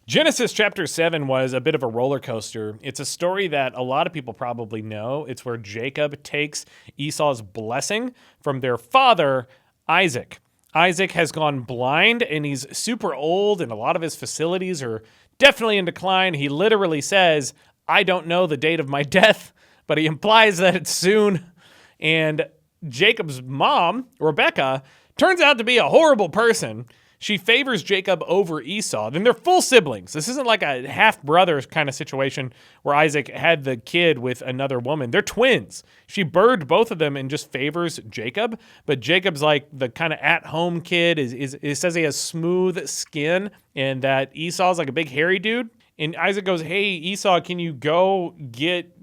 Genesis chapter 7 was a bit of a roller coaster. It's a story that a lot of people probably know. It's where Jacob takes Esau's blessing from their father, Isaac. Isaac has gone blind and he's super old, and a lot of his facilities are definitely in decline. He literally says, I don't know the date of my death, but he implies that it's soon. And Jacob's mom, Rebecca, turns out to be a horrible person. She favors Jacob over Esau. Then they're full siblings. This isn't like a half-brother kind of situation where Isaac had the kid with another woman. They're twins. She birthed both of them and just favors Jacob. But Jacob's like the kind of at-home kid. It says he has smooth skin and that Esau's like a big hairy dude. And Isaac goes, hey, Esau, can you go get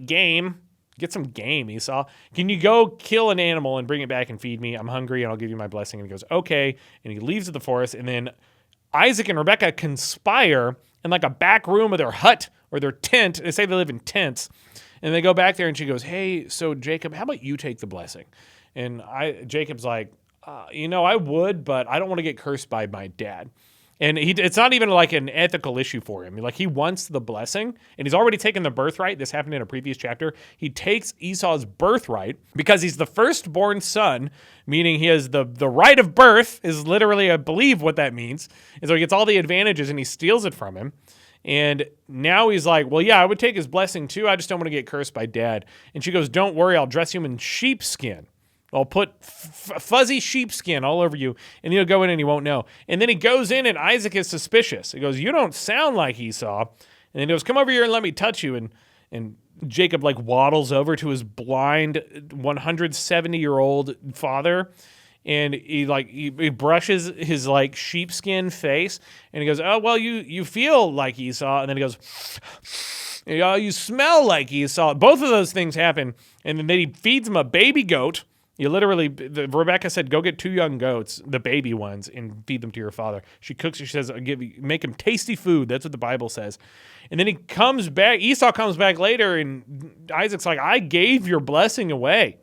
game? Get some game, Esau. Can you go kill an animal and bring it back and feed me? I'm hungry and I'll give you my blessing. And he goes, okay. And he leaves the forest. And then Isaac and Rebecca conspire in like a back room of their hut or their tent. They say they live in tents. And they go back there and she goes, hey, so Jacob, how about you take the blessing? And Jacob's like, I would, but I don't want to get cursed by my dad. And it's not even like an ethical issue for him. Like, he wants the blessing, and he's already taken the birthright. This happened in a previous chapter. He takes Esau's birthright because he's the firstborn son, meaning he has the right of birth is literally, I believe, what that means. And so he gets all the advantages, and he steals it from him. And now he's like, well, yeah, I would take his blessing too. I just don't want to get cursed by dad. And she goes, don't worry, I'll dress you in sheepskin. I'll put fuzzy sheepskin all over you, and he'll go in and he won't know. And then he goes in, and Isaac is suspicious. He goes, you don't sound like Esau. And then he goes, come over here and let me touch you. And Jacob like waddles over to his blind 170-year-old father, and he brushes his like sheepskin face, and he goes, oh, well, you feel like Esau. And then he goes, you smell like Esau. Both of those things happen. And then he feeds him a baby goat. Rebecca said, go get 2 young goats, the baby ones, and feed them to your father. She cooks, she says, make him tasty food. That's what the Bible says. And then he comes back, Esau comes back later, and Isaac's like, I gave your blessing away.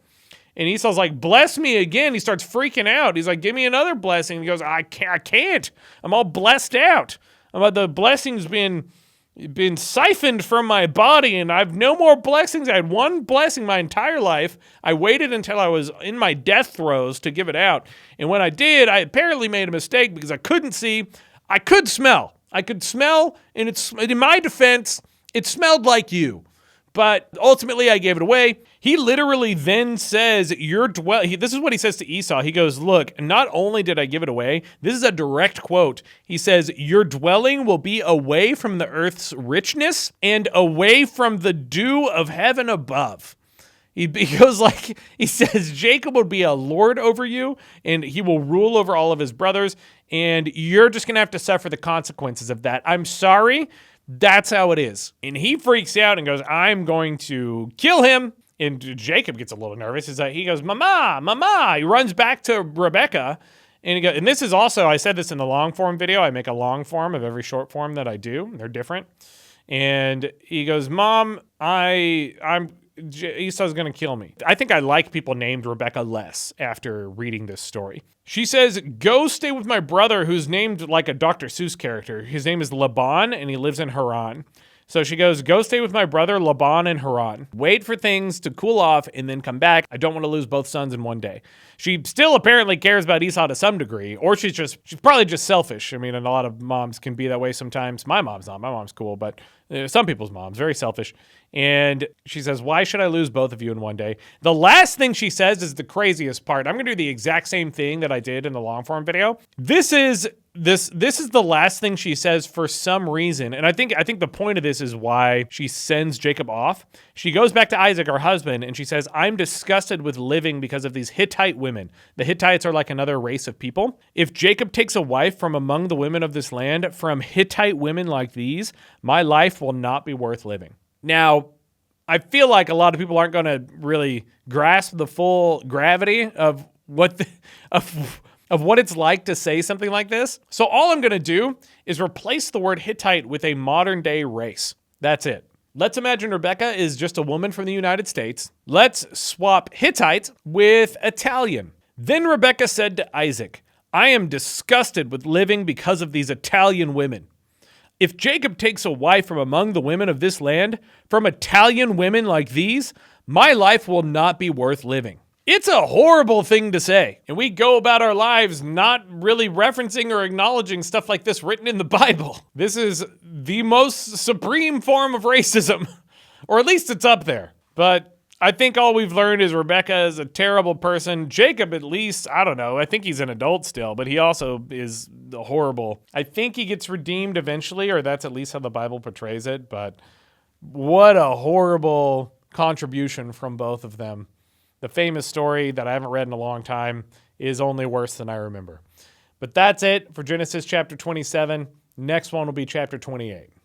And Esau's like, bless me again. He starts freaking out. He's like, give me another blessing. He goes, I can't. I'm all blessed out. The blessing's been siphoned from my body, and I've no more blessings. I had one blessing my entire life. I waited until I was in my death throes to give it out. And when I did, I apparently made a mistake because I couldn't see. I could smell. And it's in my defense, it smelled like you. But ultimately, I gave it away. He literally then says, this is what he says to Esau. He goes, look, not only did I give it away, this is a direct quote. He says, your dwelling will be away from the earth's richness and away from the dew of heaven above. He goes like, he says, Jacob will be a lord over you, and he will rule over all of his brothers, and you're just going to have to suffer the consequences of that. I'm sorry. That's how it is. And he freaks out and goes, I'm going to kill him. And Jacob gets a little nervous. He goes, Mama. He runs back to Rebecca. And this is also, I said this in the long form video. I make a long form of every short form that I do. They're different. And he goes, Mom, Esau's going to kill me. I think I like people named Rebecca less after reading this story. She says, go stay with my brother who's named like a Dr. Seuss character. His name is Laban, and he lives in Haran. So she goes, go stay with my brother Laban in Haran. Wait for things to cool off and then come back. I don't want to lose both sons in one day. She still apparently cares about Esau to some degree, or she's probably just selfish. I mean, and a lot of moms can be that way sometimes. My mom's not. My mom's cool, but some people's moms, very selfish. And she says, why should I lose both of you in one day? The last thing she says is the craziest part. I'm going to do the exact same thing that I did in the long form video. This is the last thing she says for some reason. And I think the point of this is why she sends Jacob off. She goes back to Isaac, her husband, and she says, I'm disgusted with living because of these Hittite women. The Hittites are like another race of people. If Jacob takes a wife from among the women of this land, from Hittite women like these, my life will not be worth living. Now, I feel like a lot of people aren't going to really grasp the full gravity of what it's like to say something like this. So all I'm going to do is replace the word Hittite with a modern day race. That's it. Let's imagine Rebecca is just a woman from the United States. Let's swap Hittite with Italian. Then Rebecca said to Isaac, I am disgusted with living because of these Italian women. If Jacob takes a wife from among the women of this land, from Italian women like these, my life will not be worth living. It's a horrible thing to say, and we go about our lives not really referencing or acknowledging stuff like this written in the Bible. This is the most supreme form of racism, or at least it's up there. But I think all we've learned is Rebecca is a terrible person. Jacob, at least, I don't know. I think he's an adult still, but he also is horrible. I think he gets redeemed eventually, or that's at least how the Bible portrays it. But what a horrible contribution from both of them. The famous story that I haven't read in a long time is only worse than I remember. But that's it for Genesis chapter 27. Next one will be chapter 28.